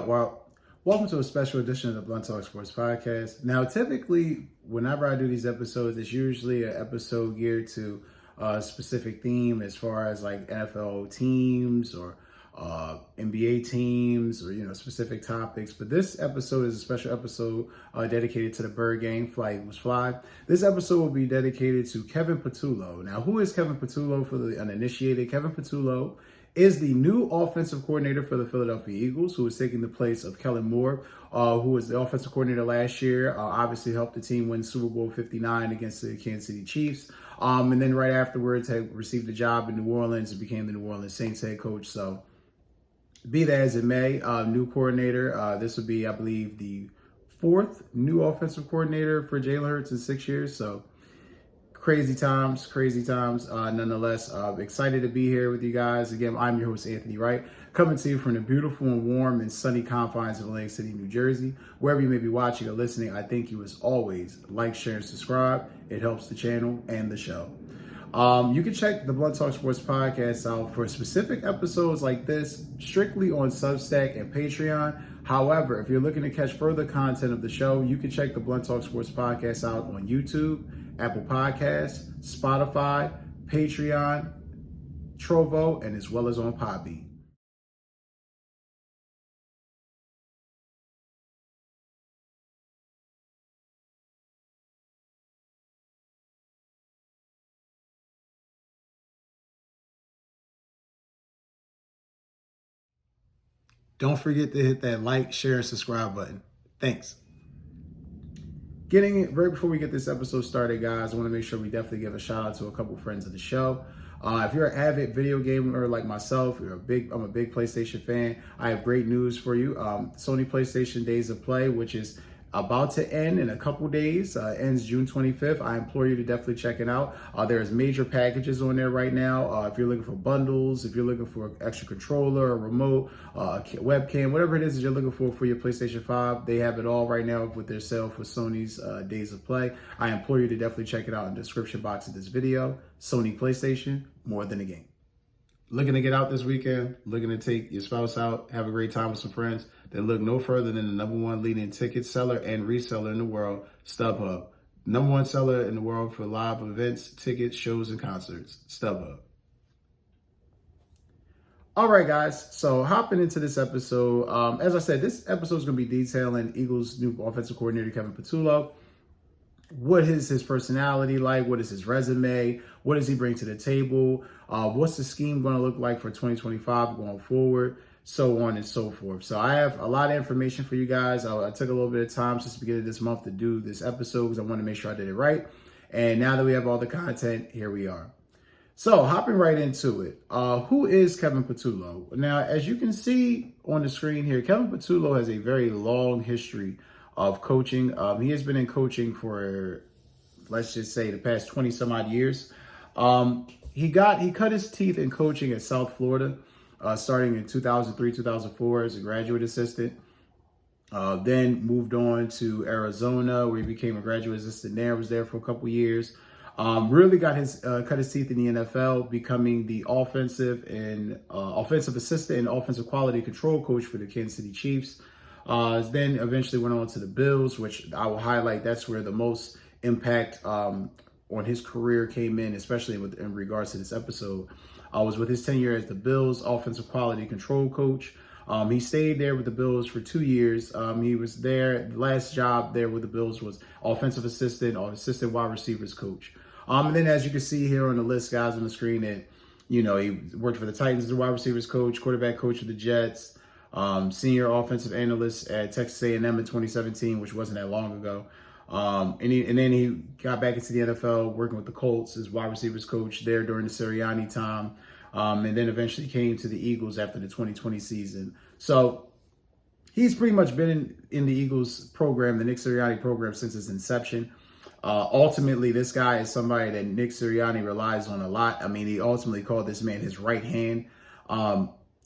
Well, welcome to a special edition of the Blunt Talk Sports Podcast. Now, typically, whenever I do these episodes, it's usually an episode geared to a specific theme as far as like NFL teams or NBA teams or, specific topics. But this episode is a special episode dedicated to the bird game, Flyeaglesfly. This episode will be dedicated to Kevin Patullo. Now, who is Kevin Patullo for the uninitiated? Kevin Patullo is the new offensive coordinator for the Philadelphia Eagles, who is taking the place of Kellen Moore, who was the offensive coordinator last year, obviously helped the team win Super Bowl 59 against the Kansas City Chiefs. And then right afterwards had received a job in New Orleans and became the New Orleans Saints head coach. So be that as it may, new coordinator. This would be, I believe, the fourth new offensive coordinator for Jalen Hurts in 6 years. So crazy times. Nonetheless, excited to be here with you guys. Again, I'm your host, Anthony Wright, coming to you from the beautiful and warm and sunny confines of Atlantic City, New Jersey. Wherever you may be watching or listening, I thank you as always. Like, share, and subscribe. It helps the channel and the show. You can check the Blunt Talk Sports Podcast out for specific episodes like this, strictly on Substack and Patreon. However, if you're looking to catch further content of the show, you can check the Blunt Talk Sports Podcast out on YouTube, Apple Podcasts, Spotify, Patreon, Trovo, and as well as on Podbean. Don't forget to hit that like, share, and subscribe button. Thanks. Right before we get this episode started, guys, I want to make sure we definitely give a shout out to a couple friends of the show. If you're an avid video gamer like myself, I'm a big PlayStation fan. I have great news for you. Sony PlayStation Days of Play, which is about to end in a couple days, ends June 25th. I implore you to definitely check it out. There's major packages on there right now. If you're looking for bundles, if you're looking for an extra controller, a remote, a webcam, whatever it is that you're looking for your PlayStation 5, they have it all right now with their sale for Sony's Days of Play. I implore you to definitely check it out in the description box of this video. Sony PlayStation, more than a game. Looking to get out this weekend, looking to take your spouse out, have a great time with some friends, then look no further than the #1 leading ticket seller and reseller in the world, StubHub. #1 seller in the world for live events, tickets, shows, and concerts, StubHub. All right, guys, so hopping into this episode, as I said, this episode is going to be detailing Eagles' new offensive coordinator, Kevin Patullo. What is his personality like? What is his resume? What does he bring to the table? What's the scheme going to look like for 2025 going forward? So on and so forth. So I have a lot of information for you guys. I took a little bit of time since the beginning of this month to do this episode because I want to make sure I did it right. And now that we have all the content, here we are. So hopping right into it. Who is Kevin Patullo? Now, as you can see on the screen here, Kevin Patullo has a very long history of coaching. He has been in coaching for, let's just say, the past 20 some odd years. He cut his teeth in coaching at South Florida, starting in 2003, 2004 as a graduate assistant. Then moved on to Arizona, where he became a graduate assistant there, was there for a couple years. Really got cut his teeth in the NFL, becoming the offensive assistant and offensive quality control coach for the Kansas City Chiefs. Then eventually went on to the Bills, which I will highlight. That's where the most impact on his career came in, especially in regards to this episode. Was with his tenure as the Bills offensive quality control coach. He stayed there with the Bills for 2 years. He was there. The last job there with the Bills was offensive assistant or assistant wide receivers coach. And then, as you can see here on the list, guys, on the screen, that he worked for the Titans as a wide receivers coach, quarterback coach of the Jets. Senior offensive analyst at Texas A&M in 2017, which wasn't that long ago. And then he got back into the NFL, working with the Colts as wide receivers coach there during the Sirianni time. And then eventually came to the Eagles after the 2020 season. So he's pretty much been in the Eagles program, the Nick Sirianni program, since its inception. Ultimately, this guy is somebody that Nick Sirianni relies on a lot. I mean, he ultimately called this man his right hand.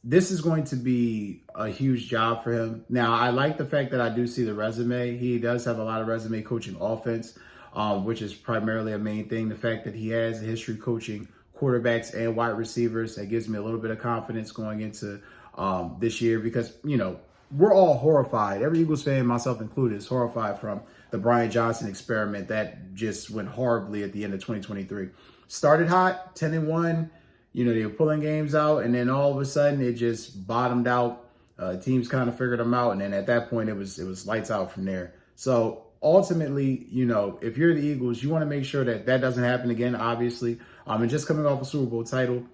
This is going to be a huge job for him. Now, I like the fact that I do see the resume. He does have a lot of resume coaching offense, which is primarily a main thing. The fact that he has a history coaching quarterbacks and wide receivers, that gives me a little bit of confidence going into this year because, we're all horrified. Every Eagles fan, myself included, is horrified from the Brian Johnson experiment that just went horribly at the end of 2023. Started hot, 10-1. They were pulling games out, and then all of a sudden it just bottomed out. Teams kind of figured them out, and then at that point it was lights out from there. So ultimately, if you're the Eagles, you want to make sure that doesn't happen again, obviously. And just coming off a Super Bowl title,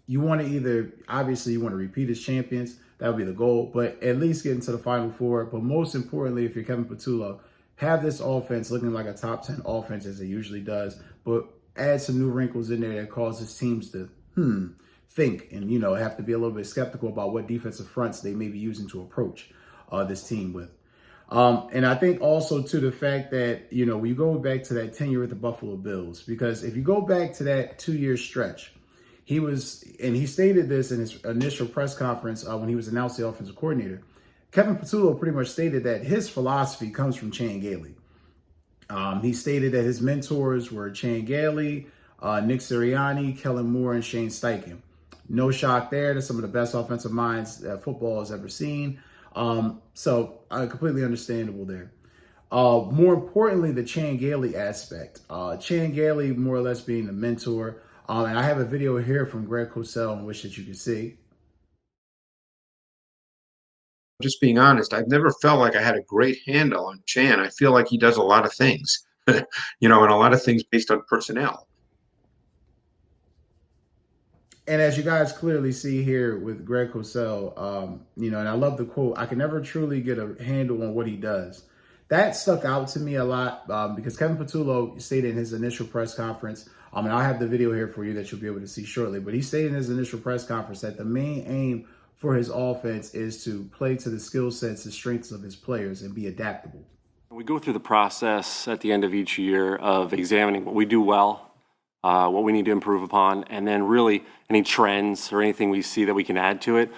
you want to obviously you want to repeat as champions. That would be the goal, but at least get into the Final Four. But most importantly, if you're Kevin Patullo, have this offense looking like a top 10 offense as it usually does, but add some new wrinkles in there that causes teams to think and, have to be a little bit skeptical about what defensive fronts they may be using to approach this team with. And I think also to the fact that, when you go back to that tenure with the Buffalo Bills, because if you go back to that 2-year stretch, he stated this in his initial press conference when he was announced the offensive coordinator. Kevin Patullo pretty much stated that his philosophy comes from Chan Gailey. He stated that his mentors were Chan Gailey, Nick Sirianni, Kellen Moore, and Shane Steichen. No shock there. They're some of the best offensive minds that football has ever seen. So completely understandable there. More importantly, the Chan Gailey aspect. Chan Gailey more or less being the mentor. And I have a video here from Greg Cosell in which that you can see. Just being honest, I've never felt like I had a great handle on Chan. I feel like he does a lot of things, and a lot of things based on personnel. And as you guys clearly see here with Greg Cosell, and I love the quote, "I can never truly get a handle on what he does." That stuck out to me a lot because Kevin Patullo stated in his initial press conference, and I'll have the video here for you that you'll be able to see shortly, but he stated in his initial press conference that the main aim for his offense is to play to the skill sets and strengths of his players and be adaptable. We go through the process at the end of each year of examining what we do well, what we need to improve upon, and then really any trends or anything we see that we can add to it.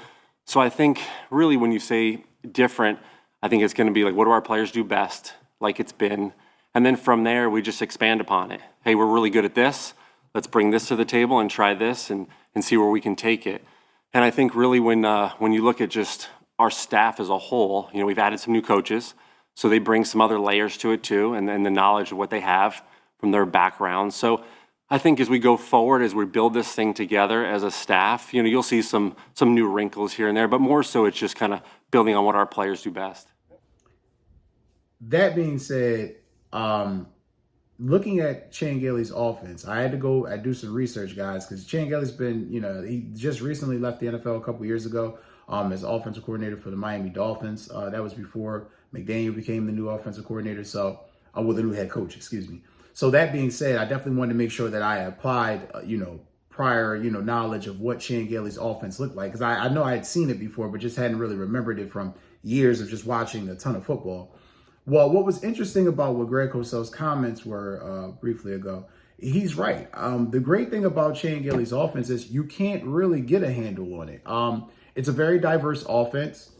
So I think really when you say different, I think it's going to be like, what do our players do best, like it's been? And then from there, we just expand upon it. Hey, we're really good at this. Let's bring this to the table and try this and see where we can take it. And I think really when you look at just our staff as a whole, we've added some new coaches, so they bring some other layers to it too, and then the knowledge of what they have from their background. So I think as we go forward, as we build this thing together as a staff, you'll see some new wrinkles here and there, but more so it's just kind of building on what our players do best. That being said, looking at Chan Gailey's offense, I had to do some research, guys, because Chan Gailey's been, he just recently left the NFL a couple years ago as offensive coordinator for the Miami Dolphins. That was before McDaniel became the new offensive coordinator. So, the new head coach, excuse me. So that being said, I definitely wanted to make sure that I applied, prior, knowledge of what Chan Gailey's offense looked like. Because I know I had seen it before, but just hadn't really remembered it from years of just watching a ton of football. Well, what was interesting about what Greg Cosell's comments were briefly ago, he's right. The great thing about Chan Gailey's offense is you can't really get a handle on it. It's a very diverse offense.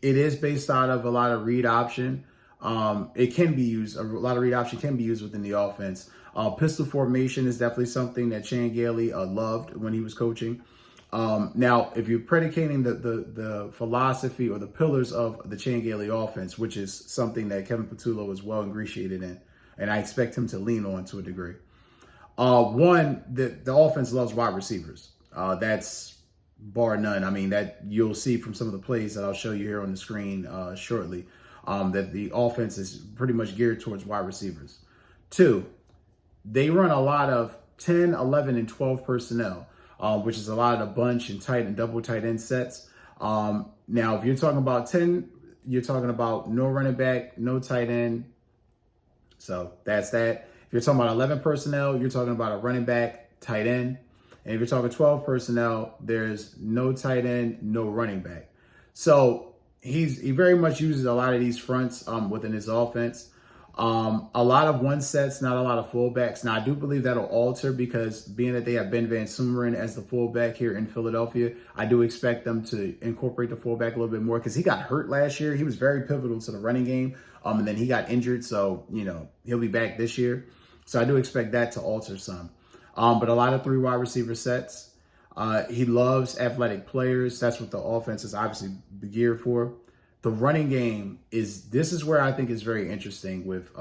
It is based out of a lot of read option. It can be used, a lot of read option can be used within the offense. Pistol formation is definitely something that Chan Gailey loved when he was coaching. Now, if you're predicating the philosophy or the pillars of the Chan Gailey offense, which is something that Kevin Patullo is well ingratiated in, and I expect him to lean on to a degree. One, the offense loves wide receivers. That's bar none. I mean, that you'll see from some of the plays that I'll show you here on the screen shortly, that the offense is pretty much geared towards wide receivers. Two, they run a lot of 10, 11, and 12 personnel. Which is a lot of the bunch and tight and double tight end sets. Now, if you're talking about 10, you're talking about no running back, no tight end. So that's that. If you're talking about 11 personnel, you're talking about a running back, tight end. And if you're talking 12 personnel, there's no tight end, no running back. So he very much uses a lot of these fronts within his offense. A lot of one sets, not a lot of fullbacks. Now, I do believe that'll alter because being that they have Ben Van Sumeren as the fullback here in Philadelphia, I do expect them to incorporate the fullback a little bit more because he got hurt last year. He was very pivotal to the running game, and then he got injured, so, he'll be back this year. So I do expect that to alter some. But a lot of 3 wide receiver sets. He loves athletic players. That's what the offense is obviously geared for. The running game this is where I think is very interesting with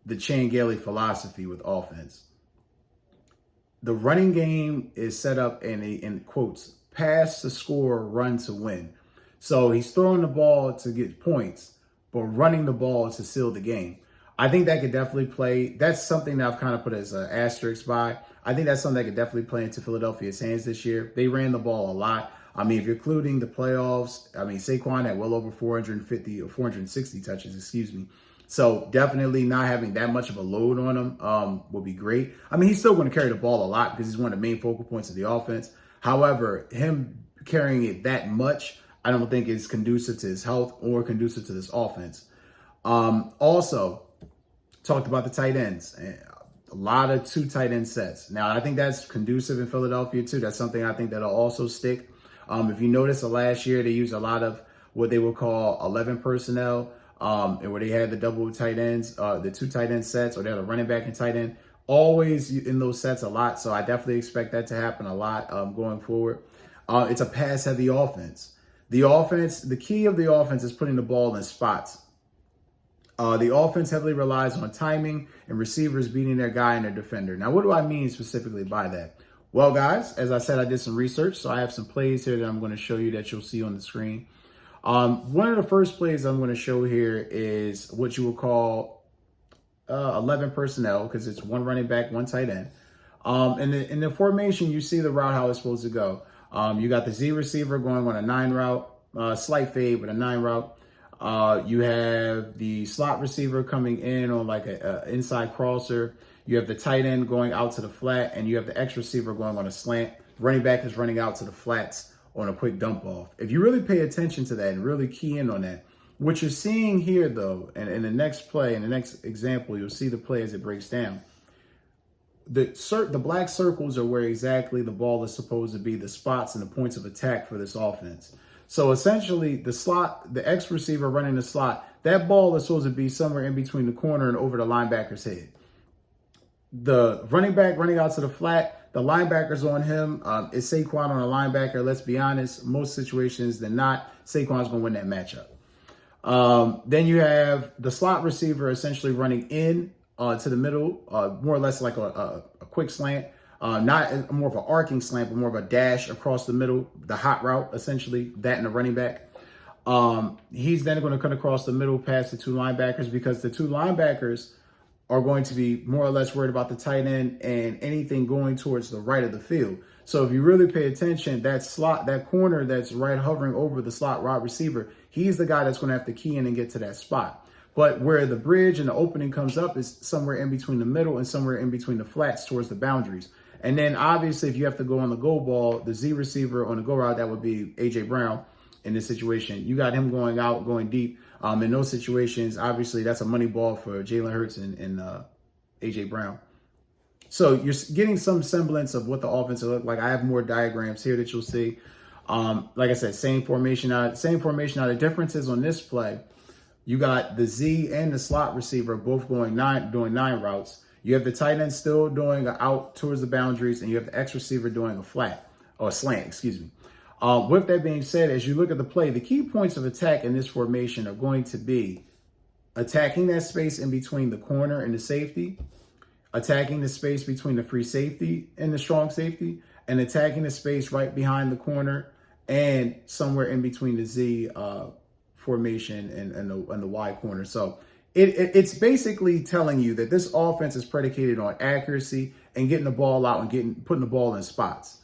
the Chan Gailey philosophy with offense. The running game is set up in quotes, pass to score, run to win. So he's throwing the ball to get points, but running the ball to seal the game. I think that could definitely play. That's something that I've kind of put as an asterisk by. I think that's something that could definitely play into Philadelphia's hands this year. They ran the ball a lot. I mean, if you're including the playoffs, I mean, Saquon had well over 450 or 460 touches, excuse me. So definitely not having that much of a load on him would be great. I mean, he's still going to carry the ball a lot because he's one of the main focal points of the offense. However, him carrying it that much, I don't think is conducive to his health or conducive to this offense. Also, talked about the tight ends. A lot of 2 tight end sets. Now, I think that's conducive in Philadelphia, too. That's something I think that'll also stick. If you notice, last year, they used a lot of what they would call 11 personnel, and where they had the double tight ends, the 2 tight end sets, or they had a running back and tight end. Always in those sets a lot. So I definitely expect that to happen a lot going forward. It's a pass-heavy offense. The key of the offense is putting the ball in spots. The offense heavily relies on timing and receivers beating their guy and their defender. Now, what do I mean specifically by that? Well, guys, as I said, I did some research, so I have some plays here that I'm going to show you that you'll see on the screen. One of the first plays I'm going to show here is what you would call 11 personnel, because it's 1 running back, 1 tight end. In the formation, you see the route how it's supposed to go. You got the Z receiver going on a 9 route, slight fade, but a 9 route. You have the slot receiver coming in on like a inside crosser. You have the tight end going out to the flat, and you have the X receiver going on a slant. Running back is running out to the flats on a quick dump off. If you really pay attention to that and really key in on that, what you're seeing here though, and in the next play, in the next example, you'll see the play as it breaks down. The black circles are where exactly the ball is supposed to be, the spots and the points of attack for this offense. So essentially, the X receiver running the slot, that ball is supposed to be somewhere in between the corner and over the linebacker's head. The running back running out to the flat, the linebacker's on him. It's Saquon on a linebacker. Let's be honest, most situations than not, Saquon's going to win that matchup. Then you have the slot receiver essentially running in to the middle, more or less like a quick slant. Not more of an arcing slant, but more of a dash across the middle, the hot route, essentially, that and the running back. He's then going to cut across the middle past the 2 linebackers, because the 2 linebackers are going to be more or less worried about the tight end and anything going towards the right of the field. So if you really pay attention, that corner that's right hovering over the slot wide receiver, he's the guy that's going to have to key in and get to that spot. But where the bridge and the opening comes up is somewhere in between the middle and somewhere in between the flats towards the boundaries. And then obviously, if you have to go on the go ball, the Z receiver on the go route, that would be A.J. Brown in this situation. You got him going out, going deep. In those situations, obviously, that's a money ball for Jalen Hurts and A.J. Brown. So you're getting some semblance of what the offense will look like. I have more diagrams here that you'll see. Like I said, same formation. Now, the differences on this play, you got the Z and the slot receiver both doing 9 routes. You have the tight end still doing out towards the boundaries, and you have the X receiver doing a flat or a slant, excuse me. With that being said, as you look at the play, the key points of attack in this formation are going to be attacking that space in between the corner and the safety, attacking the space between the free safety and the strong safety, and attacking the space right behind the corner and somewhere in between the Z formation and the Y corner. So it's basically telling you that this offense is predicated on accuracy and getting the ball out and putting the ball in spots.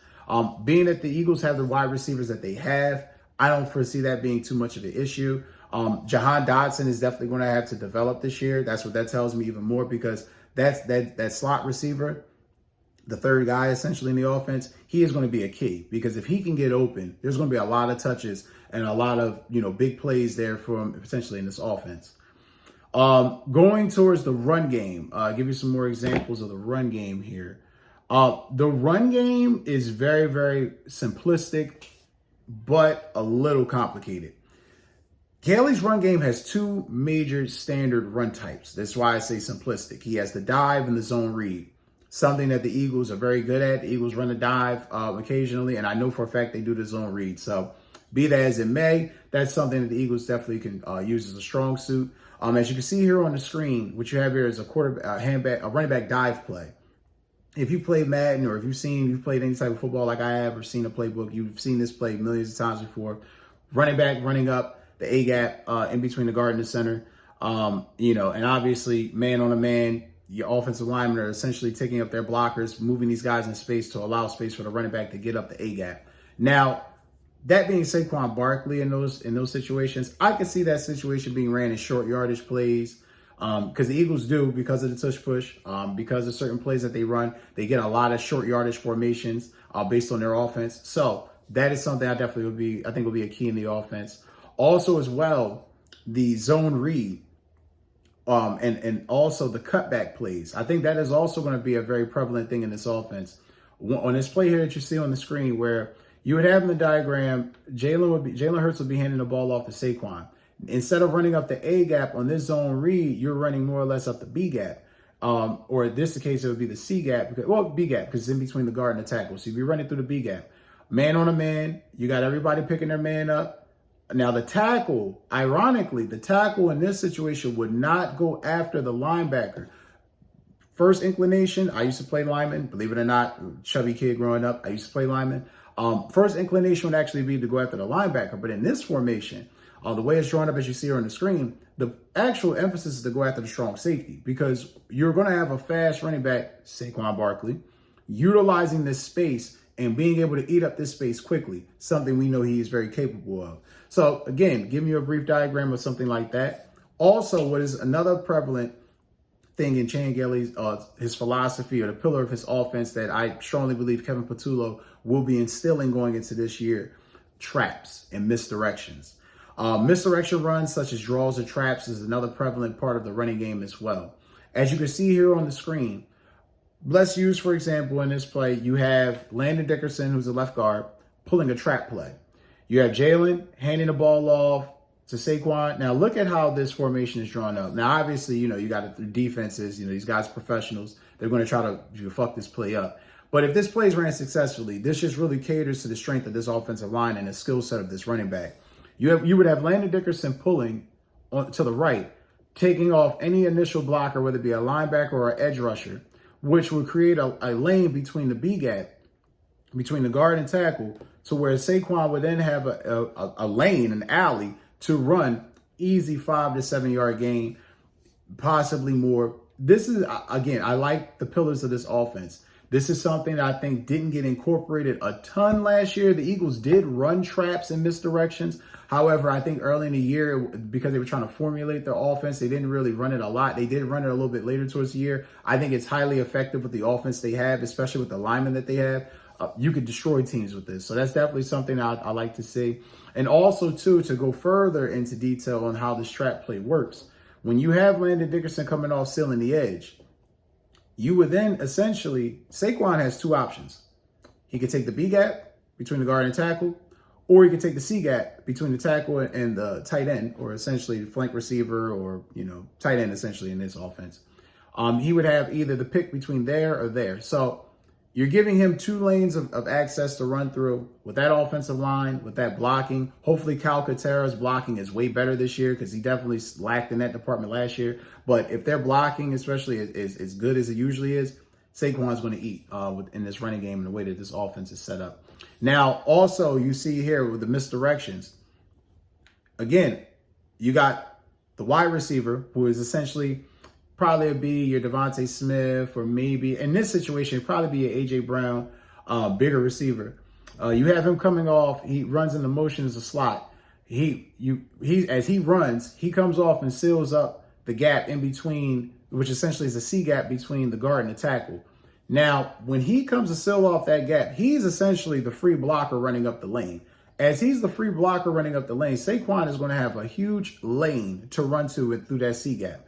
Being that the Eagles have the wide receivers that they have, I don't foresee that being too much of an issue. Jahan Dotson is definitely going to have to develop this year. That's what that tells me even more, because that slot receiver, the third guy essentially in the offense, he is going to be a key, because if he can get open, there's going to be a lot of touches and a lot of big plays there for him potentially in this offense. Going towards the run game, I'll give you some more examples of the run game here. The run game is very, very simplistic, but a little complicated. Gailey's run game has 2 major standard run types. That's why I say simplistic. He has the dive and the zone read. something that the Eagles are very good at. The Eagles run a dive occasionally, and I know for a fact they do the zone read. So be that as it may, that's something that the Eagles definitely can use as a strong suit. As you can see here on the screen, what you have here is a running back dive play. If you played Madden, or if you've played any type of football like I have, or seen a playbook, you've seen this play millions of times before. Running back running up the A gap in between the guard and the center. And obviously man on a man, your offensive linemen are essentially taking up their blockers, moving these guys in space to allow space for the running back to get up the A gap. Now, that being Saquon Barkley in those situations, I can see that situation being ran in short yardage plays. Because the Eagles do, because of the tush push, because of certain plays that they run, they get a lot of short yardage formations based on their offense. So that is something I think will be a key in the offense. Also, as well, the zone read, and also the cutback plays. I think that is also going to be a very prevalent thing in this offense. On this play here that you see on the screen, where you would have in the diagram, Jalen Hurts would be handing the ball off to Saquon. Instead of running up the A gap on this zone read, you're running more or less up the B gap. Or in this case, it would be the C gap, B gap, because it's in between the guard and the tackle. So you'd be running through the B gap. Man on a man, you got everybody picking their man up. Now the tackle, ironically, the tackle in this situation would not go after the linebacker. First inclination, I used to play lineman, believe it or not, chubby kid growing up, I used to play lineman. First inclination would actually be to go after the linebacker, but in this formation, the way it's drawn up as you see here on the screen, the actual emphasis is to go after the strong safety, because you're going to have a fast running back, Saquon Barkley, utilizing this space and being able to eat up this space quickly, something we know he is very capable of. So again, give me a brief diagram of something like that. Also, what is another prevalent thing in Chan Gailey's his philosophy, or the pillar of his offense, that I strongly believe Kevin Patullo will be instilling going into this year: traps and misdirections. Misdirection runs such as draws or traps is another prevalent part of the running game as well. As you can see here on the screen, let's use, for example, in this play, you have Landon Dickerson, who's a left guard, pulling a trap play. You have Jalen handing the ball off to Saquon. Now, look at how this formation is drawn up. Now, obviously, you got the defenses, these guys are professionals. They're going to try to fuck this play up. But if this play is ran successfully, this just really caters to the strength of this offensive line and the skill set of this running back. You would have Landon Dickerson pulling to the right, taking off any initial blocker, whether it be a linebacker or an edge rusher, which would create a lane between the B gap, between the guard and tackle, to where Saquon would then have a lane, an alley, to run easy 5 to 7 yard gain, possibly more. This is, again, I like the pillars of this offense. This is something that I think didn't get incorporated a ton last year. The Eagles did run traps and misdirections. However, I think early in the year, because they were trying to formulate their offense, they didn't really run it a lot. They did run it a little bit later towards the year. I think it's highly effective with the offense they have, especially with the linemen that they have. You could destroy teams with this. So that's definitely something I like to see. And also, too, to go further into detail on how this trap play works. When you have Landon Dickerson coming off sealing the edge, you would then essentially, Saquon has two options. He could take the B gap between the guard and tackle, or he could take the C gap between the tackle and the tight end, or essentially the flank receiver, or, tight end essentially in this offense. He would have either the pick between there or there. So you're giving him two lanes of access to run through with that offensive line, with that blocking. Hopefully Cal Katera's blocking is way better this year, because he definitely lacked in that department last year. But if their blocking, especially, is as good as it usually is, Saquon's going to eat in this running game in the way that this offense is set up. Now, also, you see here with the misdirections, again, you got the wide receiver, who is essentially probably be your Devontae Smith, or maybe in this situation, it'd probably be an AJ Brown, bigger receiver. You have him coming off. He runs in the motion as a slot. As he runs, he comes off and seals up the gap in between, which essentially is a C gap between the guard and the tackle. Now, when he comes to seal off that gap, he's essentially the free blocker running up the lane. As he's the free blocker running up the lane, Saquon is going to have a huge lane to run to it through that C gap.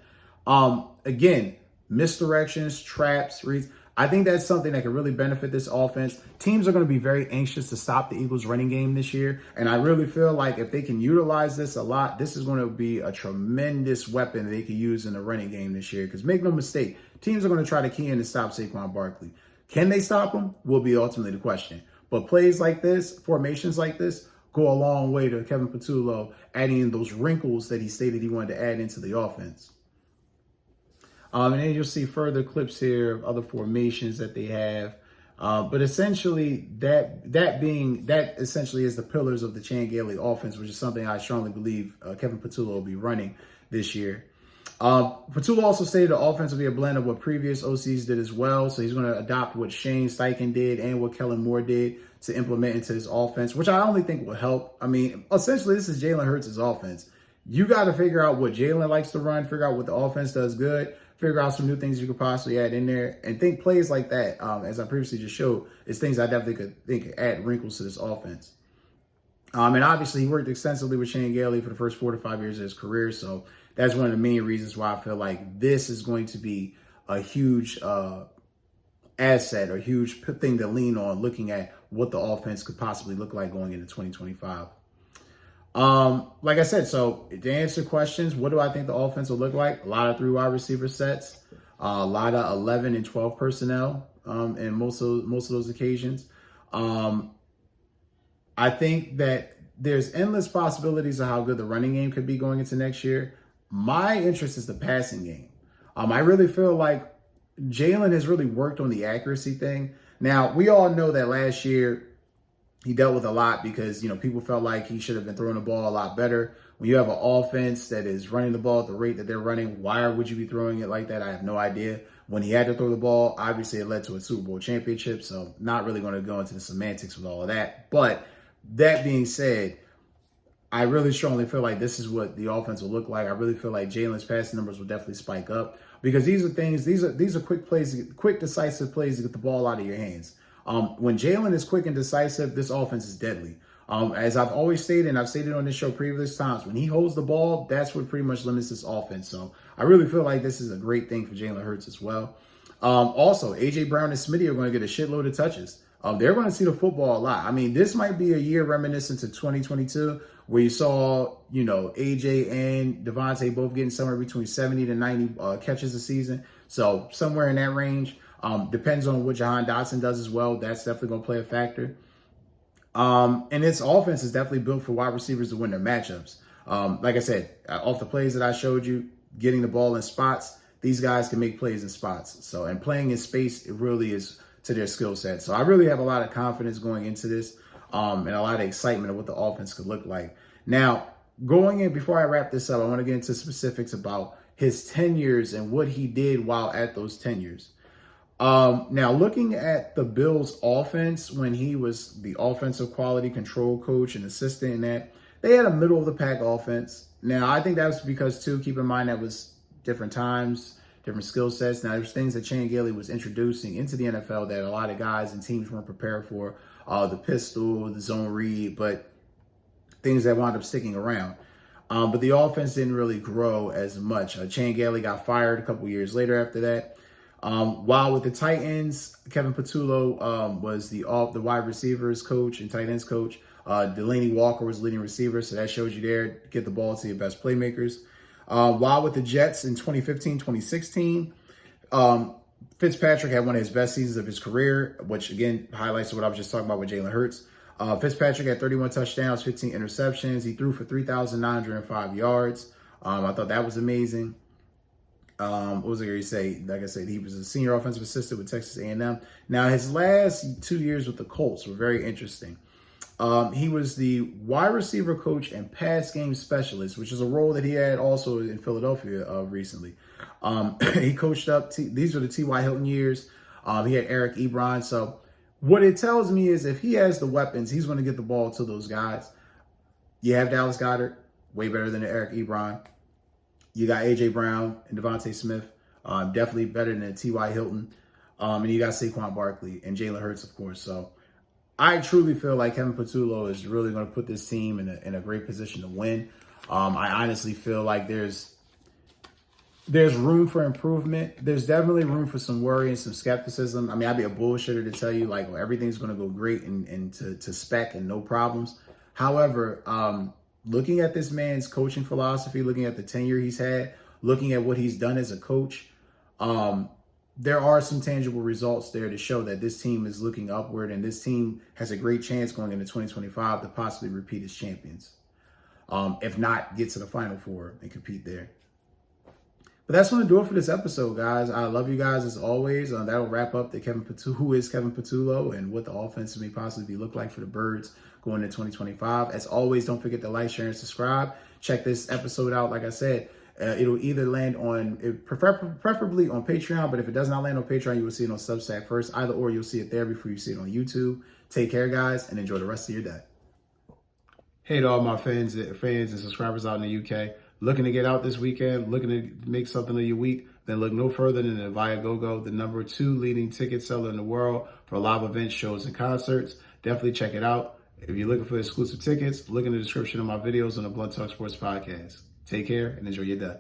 Again, misdirections, traps, reads. I think that's something that could really benefit this offense. Teams are going to be very anxious to stop the Eagles running game this year. And I really feel like if they can utilize this a lot, this is going to be a tremendous weapon they can use in the running game this year. Because make no mistake, teams are going to try to key in to stop Saquon Barkley. Can they stop him? Will be ultimately the question. But plays like this, formations like this, go a long way to Kevin Patullo adding in those wrinkles that he stated he wanted to add into the offense. And then you'll see further clips here of other formations that they have. But essentially, that essentially is the pillars of the Chan Gailey offense, which is something I strongly believe Kevin Patullo will be running this year. Patullo also stated the offense will be a blend of what previous OCs did as well. So he's going to adopt what Shane Steichen did and what Kellen Moore did to implement into his offense, which I only think will help. I mean, essentially, this is Jalen Hurts' offense. You got to figure out what Jalen likes to run, figure out what the offense does good, figure out some new things you could possibly add in there, and think plays like that, as I previously just showed, is things I definitely could think add wrinkles to this offense. And obviously, he worked extensively with Shane Gailey for the first 4 to 5 years of his career, so that's one of the main reasons why I feel like this is going to be a huge asset or huge thing to lean on, looking at what the offense could possibly look like going into 2025. Like I said, so to answer questions, what do I think the offense will look like? A lot of 3 wide receiver sets, a lot of 11 and 12 personnel, in most of those occasions. I think that there's endless possibilities of how good the running game could be going into next year. My interest is the passing game. I really feel like Jalen has really worked on the accuracy thing. Now, we all know that last year he dealt with a lot because, people felt like he should have been throwing the ball a lot better. When you have an offense that is running the ball at the rate that they're running, why would you be throwing it like that? I have no idea. When he had to throw the ball, obviously it led to a Super Bowl championship, so not really going to go into the semantics with all of that. But that being said, I really strongly feel like this is what the offense will look like. I really feel like Jalen's passing numbers will definitely spike up because these are quick plays, quick decisive plays to get the ball out of your hands. When Jalen is quick and decisive, this offense is deadly. As I've always stated, and I've stated on this show previous times, when he holds the ball, that's what pretty much limits this offense. So I really feel like this is a great thing for Jalen Hurts as well. Also, A.J. Brown and Smitty are going to get a shitload of touches. They're going to see the football a lot. I mean, this might be a year reminiscent to 2022 where you saw, A.J. and Devontae both getting somewhere between 70 to 90 catches a season. So somewhere in that range. Depends on what Jahan Dotson does as well. That's definitely going to play a factor. And its offense is definitely built for wide receivers to win their matchups. Like I said, off the plays that I showed you, getting the ball in spots, these guys can make plays in spots. So, and playing in space, it really is to their skill set. So I really have a lot of confidence going into this, and a lot of excitement of what the offense could look like. Now, going in, before I wrap this up, I want to get into specifics about his tenures and what he did while at those tenures. Now, looking at the Bills' offense when he was the offensive quality control coach and assistant in that, they had a middle-of-the-pack offense. Now, I think that was because, too, keep in mind that was different times, different skill sets. Now, there's things that Chan Gailey was introducing into the NFL that a lot of guys and teams weren't prepared for. The pistol, the zone read, but things that wound up sticking around. But the offense didn't really grow as much. Chan Gailey got fired a couple years later after that. While with the Titans, Kevin Patullo was the wide receivers coach and tight ends coach. Delaney Walker was leading receiver, so that shows you there, get the ball to your best playmakers. While with the Jets in 2015-2016, Fitzpatrick had one of his best seasons of his career, which again highlights what I was just talking about with Jalen Hurts. Fitzpatrick had 31 touchdowns, 15 interceptions. He threw for 3,905 yards. I thought that was amazing. What was I going to say? Like I said, he was a senior offensive assistant with Texas A&M. Now, his last 2 years with the Colts were very interesting. He was the wide receiver coach and pass game specialist, which is a role that he had also in Philadelphia recently. He coached up. These were the T.Y. Hilton years. He had Eric Ebron. So what it tells me is if he has the weapons, he's going to get the ball to those guys. You have Dallas Goedert, way better than Eric Ebron. You got A.J. Brown and Devontae Smith, definitely better than T.Y. Hilton. And you got Saquon Barkley and Jalen Hurts, of course. So I truly feel like Kevin Patullo is really going to put this team in a great position to win. I honestly feel like there's room for improvement. There's definitely room for some worry and some skepticism. I mean, I'd be a bullshitter to tell you like everything's going to go great and to spec and no problems. However, looking at this man's coaching philosophy, looking at the tenure he's had, looking at what he's done as a coach, there are some tangible results there to show that this team is looking upward, and this team has a great chance going into 2025 to possibly repeat as champions. If not, get to the Final Four and compete there. But that's going to do it for this episode, guys. I love you guys as always. That'll wrap up who is Kevin Patullo and what the offense may possibly look like for the Birds going into 2025. As always, don't forget to like, share, and subscribe. Check this episode out. Like I said, it'll either land on, preferably on Patreon, but if it does not land on Patreon, you will see it on Substack first. Either or, you'll see it there before you see it on YouTube. Take care, guys, and enjoy the rest of your day. Hey to all my fans and subscribers out in the UK. Looking to get out this weekend, looking to make something of your week, then look no further than the Viagogo, the #2 leading ticket seller in the world for live events, shows, and concerts. Definitely check it out. If you're looking for exclusive tickets, look in the description of my videos on the Blunt Talk Sports Podcast. Take care and enjoy your day.